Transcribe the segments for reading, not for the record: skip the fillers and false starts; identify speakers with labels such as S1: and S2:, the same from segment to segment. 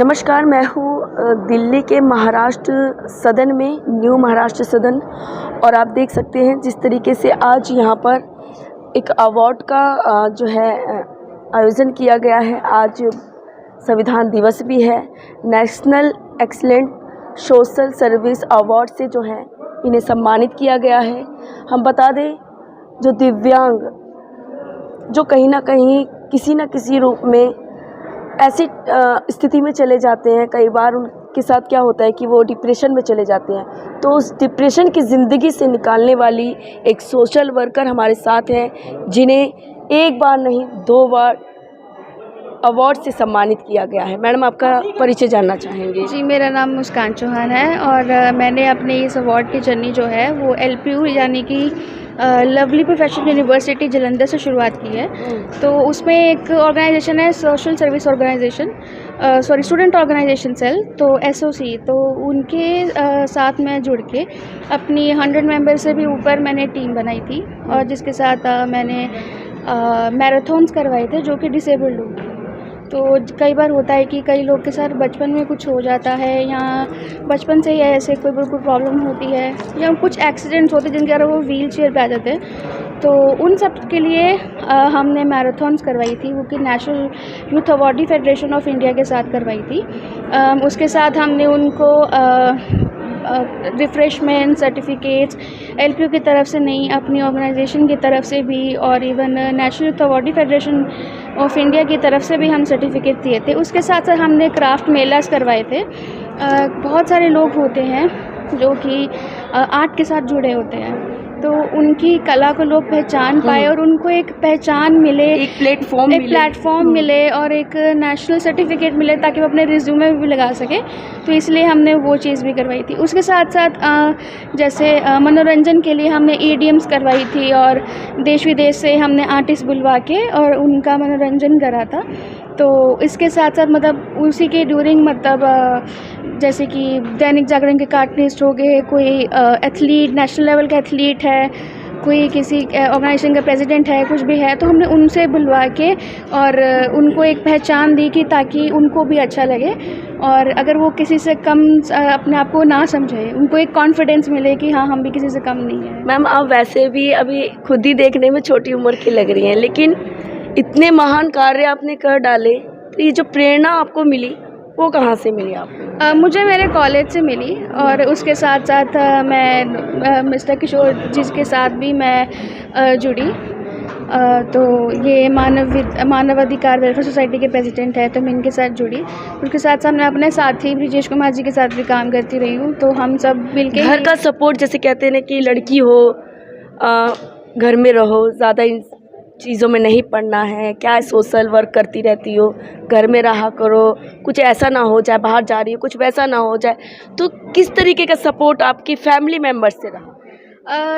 S1: नमस्कार, मैं हूँ दिल्ली के महाराष्ट्र सदन में, न्यू महाराष्ट्र सदन। और आप देख सकते हैं जिस तरीके से आज यहाँ पर एक अवार्ड का जो है आयोजन किया गया है। आज संविधान दिवस भी है। National excellent social service award से जो है इन्हें सम्मानित किया गया है। हम बता दें, जो दिव्यांग जो कहीं ना कहीं किसी न किसी रूप में ऐसी स्थिति में चले जाते हैं, कई बार उनके साथ क्या होता है कि वो डिप्रेशन में चले जाते हैं, तो उस डिप्रेशन की ज़िंदगी से निकालने वाली एक सोशल वर्कर हमारे साथ हैं, जिन्हें एक बार नहीं 2 बार अवार्ड से सम्मानित किया गया है। मैडम, आपका परिचय जानना चाहेंगे?
S2: जी, मेरा नाम मुस्कान चौहान है और मैंने अपने इस अवार्ड की जर्नी जो है वो LPU यानी कि लवली प्रोफेशनल यूनिवर्सिटी जालंधर से शुरुआत की है। तो उसमें एक ऑर्गेनाइजेशन है social service organization, student organization cell, तो SOC। तो उनके साथ मैं जुड़ के अपनी 100 मेंबर से भी ऊपर मैंने टीम बनाई थी और जिसके साथ मैंने मैराथन्स करवाए थे जो कि डिसेबल्ड लोग थे। तो कई बार होता है कि कई लोग के साथ बचपन में कुछ हो जाता है या बचपन से ही ऐसे कोई बिल्कुल प्रॉब्लम होती है या कुछ एक्सीडेंट्स होते हैं जिनके कारण वो व्हील चेयर पे आ जाते हैं। तो उन सब के लिए हमने मैराथन्स करवाई थी, वो कि national youth awardee federation of India के साथ करवाई थी। उसके साथ हमने उनको रिफ़्रेशमेंट सर्टिफिकेट्स LPU की तरफ से नहीं, अपनी ऑर्गेनाइजेशन की तरफ से भी और even national youth awardee federation of India की तरफ से भी हम सर्टिफिकेट दिए थे। उसके साथ साथ हमने क्राफ्ट मेलास करवाए थे। बहुत सारे लोग होते हैं जो कि आर्ट के साथ जुड़े होते हैं, तो उनकी कला को लोग पहचान पाए और उनको एक पहचान मिले,
S1: एक प्लेटफॉर्म
S2: मिले और एक नेशनल सर्टिफिकेट मिले ताकि वो अपने रिज्यूमे में भी लगा सके। तो इसलिए हमने वो चीज़ भी करवाई थी। उसके साथ साथ जैसे मनोरंजन के लिए हमने EDMs करवाई थी और देश विदेश से हमने आर्टिस्ट बुलवा के और उनका मनोरंजन करा था। तो इसके साथ साथ मतलब उसी के ड्यूरिंग जैसे कि दैनिक जागरण के कार्टूनिस्ट हो गए, कोई एथलीट, नेशनल लेवल का एथलीट है, कोई किसी ऑर्गेनाइजेशन का प्रेसिडेंट है, कुछ भी है, तो हमने उनसे बुलवा के और उनको एक पहचान दी कि ताकि उनको भी अच्छा लगे और अगर वो किसी से कम अपने आप को ना समझे, उनको एक कॉन्फिडेंस मिले कि हाँ, हम भी किसी से कम नहीं है।
S1: मैम, आप वैसे भी अभी खुद ही देखने में छोटी उम्र की लग रही हैं, लेकिन इतने महान कार्य आपने कर डाले, तो ये जो प्रेरणा आपको मिली वो कहाँ से मिली आपको?
S2: मुझे मेरे कॉलेज से मिली और उसके साथ साथ मैं मिस्टर किशोर जी के साथ भी मैं जुड़ी। तो ये मानवाधिकार वेलफेयर सोसाइटी के प्रेसिडेंट है, तो मैं इनके साथ जुड़ी। उसके साथ साथ मैं अपने साथी ब्रिजेश कुमार जी के साथ भी काम करती रही हूँ। तो हम सब मिलके
S1: घर का सपोर्ट, जैसे कहते हैं ना कि लड़की हो, घर में रहो, ज़्यादा इन चीज़ों में नहीं पढ़ना है, क्या सोशल वर्क करती रहती हो, घर में रहा करो, कुछ ऐसा ना हो जाए, बाहर जा रही हो कुछ वैसा ना हो जाए, तो किस तरीके का सपोर्ट आपकी फैमिली मेम्बर से रहा?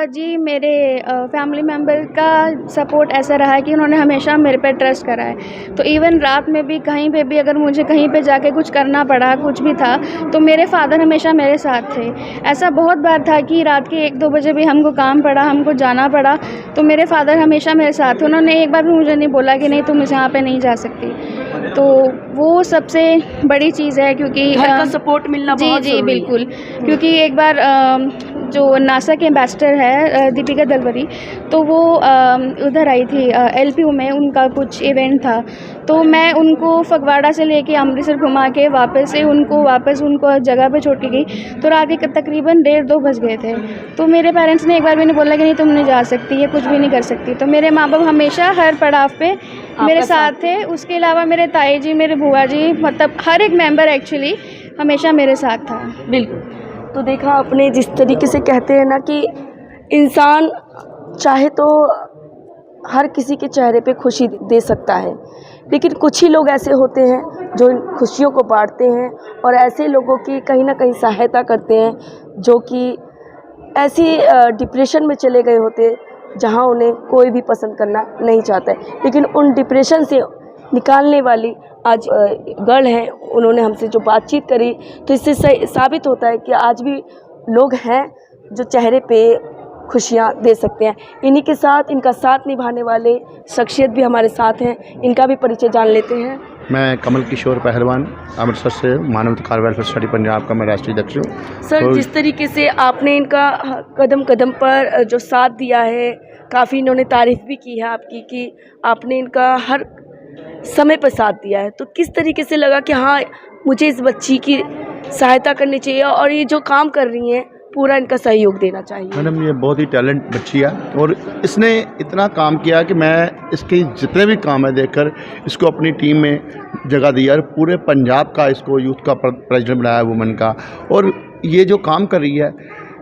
S2: जी, मेरे फैमिली मेम्बर का सपोर्ट ऐसा रहा है कि उन्होंने हमेशा मेरे पे ट्रस्ट करा है। तो इवन रात में भी कहीं पे भी अगर मुझे कहीं पे जाके कुछ करना पड़ा, कुछ भी था, तो मेरे फादर हमेशा मेरे साथ थे। ऐसा बहुत बार था कि रात के 1-2 बजे भी हमको काम पड़ा, हमको जाना पड़ा, तो मेरे फादर हमेशा मेरे साथ थे। उन्होंने एक बार भी मुझे नहीं बोला कि नहीं, तुम इस यहाँ पे नहीं जा सकती। तो वो सबसे बड़ी चीज़ है, क्योंकि
S1: घर का सपोर्ट मिलना बहुत
S2: जी
S1: ज़रूरी है।
S2: बिल्कुल, क्योंकि एक बार जो नासा के एम्बेसडर है दीपिका दलवरी, तो वो उधर आई थी LPU में, उनका कुछ इवेंट था, तो मैं उनको फगवाड़ा से लेके अमृतसर घुमा के वापस उनको जगह पे छोड़ के गई। तो रात के तकरीबन 1:30-2 बज गए थे। तो मेरे पेरेंट्स ने एक बार भी नहीं बोला कि नहीं, तुम नहीं जा सकती, ये कुछ भी नहीं कर सकती। तो मेरे माँ बाप हमेशा हर पड़ाव पे मेरे साथ थे। उसके अलावा मेरे ताई जी, मेरे बुआ जी, मतलब हर एक मेंबर एक्चुअली हमेशा मेरे साथ था।
S1: बिल्कुल। तो देखा आपने, जिस तरीके से कहते हैं ना कि इंसान चाहे तो हर किसी के चेहरे पे खुशी दे सकता है, लेकिन कुछ ही लोग ऐसे होते हैं जो इन खुशियों को बांटते हैं और ऐसे लोगों की कहीं ना कहीं सहायता करते हैं जो कि ऐसी डिप्रेशन में चले गए होते जहां उन्हें कोई भी पसंद करना नहीं चाहता है, लेकिन उन डिप्रेशन से निकालने वाली आज गर्ल हैं। उन्होंने हमसे जो बातचीत करी, तो इससे साबित होता है कि आज भी लोग हैं जो चेहरे पे खुशियाँ दे सकते हैं। इन्हीं के साथ, इनका साथ निभाने वाले शख्सियत भी हमारे साथ हैं, इनका भी परिचय जान लेते हैं।
S3: मैं कमल किशोर पहलवान अमृतसर से मानव अधिकार वेलफेयर सोसाइटी पंजाब का मैं राष्ट्रीय अध्यक्ष हूँ।
S1: सर, जिस तरीके से आपने इनका कदम कदम पर जो साथ दिया है, काफ़ी इन्होंने तारीफ़ भी की है आपकी कि आपने इनका हर समय पर साथ दिया है, तो किस तरीके से लगा कि हाँ, मुझे इस बच्ची की सहायता करनी चाहिए और ये जो काम कर रही हैं पूरा इनका सहयोग देना चाहिए?
S3: मैडम, ये बहुत ही टैलेंट बच्ची है और इसने इतना काम किया कि मैं इसके जितने भी काम है देखकर इसको अपनी टीम में जगह दिया और पूरे पंजाब का इसको यूथ का प्रेसिडेंट बनाया, वुमेन का। और ये जो काम कर रही है,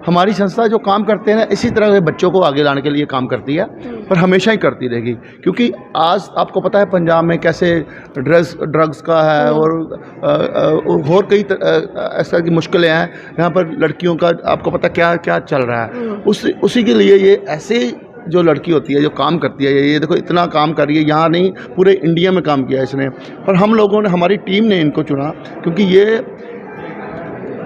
S3: हमारी संस्था जो काम करते हैं इसी तरह के बच्चों को आगे लाने के लिए काम करती है और हमेशा ही करती रहेगी, क्योंकि आज आपको पता है पंजाब में कैसे ड्रग्स का है और कई ऐसा की मुश्किलें हैं। यहाँ पर लड़कियों का आपको पता क्या क्या चल रहा है, उसी के लिए ये ऐसे जो लड़की होती है जो काम करती है, ये देखो इतना काम कर रही है, यहाँ नहीं पूरे इंडिया में काम किया इसने। और हम लोगों ने, हमारी टीम ने इनको चुना क्योंकि ये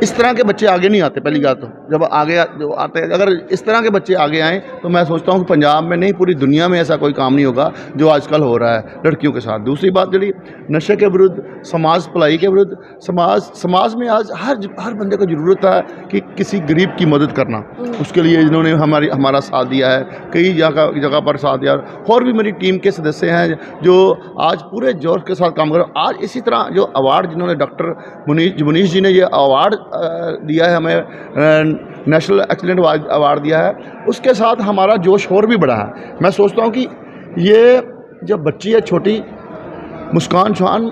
S3: इस तरह के बच्चे आगे नहीं आते। पहली बात तो जब आगे जो आते हैं, अगर इस तरह के बच्चे आगे आएँ तो मैं सोचता हूँ कि पंजाब में नहीं पूरी दुनिया में ऐसा कोई काम नहीं होगा जो आजकल हो रहा है लड़कियों के साथ। दूसरी बात जी, नशे के विरुद्ध, समाज भलाई के विरुद्ध, समाज में आज हर बंदे को ज़रूरत है कि किसी गरीब की मदद करना। उसके लिए इन्होंने हमारा साथ दिया है, कई जगह पर साथ दिया। और भी मेरी टीम के सदस्य हैं जो आज पूरे जोर के साथ काम कर रहे हैं। आज इसी तरह जो अवार्ड जिन्होंने डॉक्टर मुनीश जी ने ये अवार्ड दिया है हमें, नेशनल एक्सीलेंट अवार्ड दिया है, उसके साथ हमारा जोश और भी बढ़ा है। मैं सोचता हूँ कि ये जब बच्ची है छोटी मुस्कान चौहान,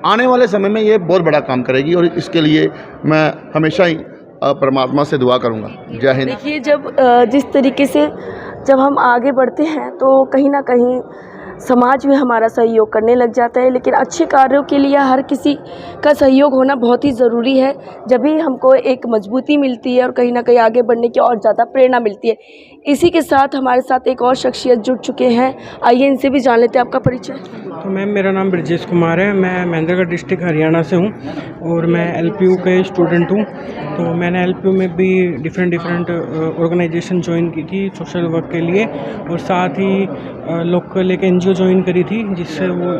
S3: आने वाले समय में ये बहुत बड़ा काम करेगी और इसके लिए मैं हमेशा ही परमात्मा से दुआ करूँगा। जय हिंद।
S1: देखिए, जब जिस तरीके से जब हम आगे बढ़ते हैं तो कहीं ना कहीं समाज में हमारा सहयोग करने लग जाता है, लेकिन अच्छे कार्यों के लिए हर किसी का सहयोग होना बहुत ही ज़रूरी है। जब भी हमको एक मजबूती मिलती है और कहीं ना कहीं आगे बढ़ने की और ज़्यादा प्रेरणा मिलती है। इसी के साथ हमारे साथ एक और शख्सियत जुड़ चुके हैं, आइए इनसे भी जान लेते हैं। आपका परिचय?
S4: तो मैम, मेरा नाम ब्रजेश कुमार है, मैं महेंद्रगढ़ डिस्ट्रिक्ट हरियाणा से हूँ और मैं एलपीयू के स्टूडेंट हूँ। तो मैंने एलपीयू में भी डिफरेंट ऑर्गेनाइजेशन ज्वाइन की थी सोशल वर्क के लिए, और साथ ही लोकल एक एनजीओ ज्वाइन करी थी जिससे वो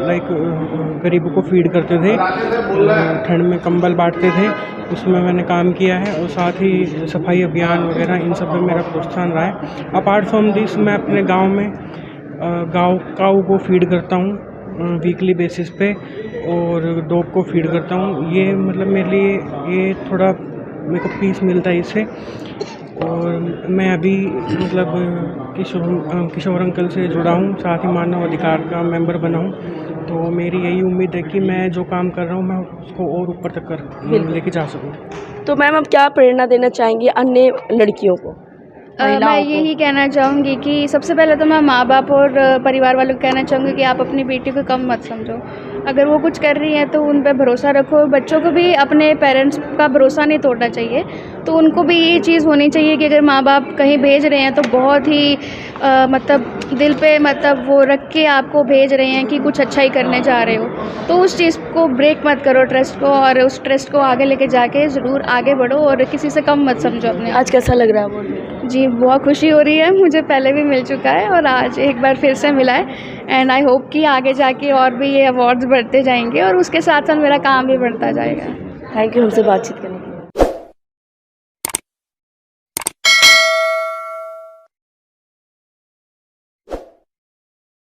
S4: गरीबों को फीड करते थे, ठंड में कंबल बांटते थे, उसमें मैंने काम किया है। और साथ ही सफाई अभियान वगैरह इन सब में मेरा प्रोत्साहन रहा है। अपार्ट फ्रॉम दिस, मैं अपने गाँव में काऊ को फीड करता हूँ वीकली बेसिस पे और डॉग को फीड करता हूँ। ये मतलब मेरे लिए ये थोड़ा मेरे को पीस मिलता है इससे। और मैं अभी मतलब किशोर अंकल से जुड़ा हूँ, साथ ही मानव अधिकार का मेंबर बना हूँ। तो मेरी यही उम्मीद है कि मैं जो काम कर रहा हूँ मैं उसको और ऊपर तक लेके जा सकूँ।
S1: तो मैम, आप क्या प्रेरणा देना चाहेंगी अन्य लड़कियों को?
S2: मैं यही कहना चाहूँगी कि सबसे पहले तो मैं माँ बाप और परिवार वालों को कहना चाहूँगी कि आप अपनी बेटी को कम मत समझो। अगर वो कुछ कर रही हैं तो उन पर भरोसा रखो। बच्चों को भी अपने पेरेंट्स का भरोसा नहीं तोड़ना चाहिए। तो उनको भी ये चीज़ होनी चाहिए कि अगर माँ बाप कहीं भेज रहे हैं तो बहुत ही मतलब दिल पे मतलब वो रख के आपको भेज रहे हैं कि कुछ अच्छा ही करने जा रहे हो, तो उस चीज़ को ब्रेक मत करो ट्रस्ट को, और उस ट्रस्ट को आगे लेके जाके ज़रूर आगे बढ़ो और किसी से कम मत समझो अपने।
S1: आज कैसा लग रहा है बोल?
S2: जी, बहुत खुशी हो रही है, मुझे पहले भी मिल चुका है और आज एक बार फिर से मिला है। एंड आई होप कि आगे जाके और भी ये अवार्ड्स बढ़ते जाएंगे और उसके साथ साथ मेरा काम भी बढ़ता जाएगा।
S1: थैंक यू हमसे बातचीत करने।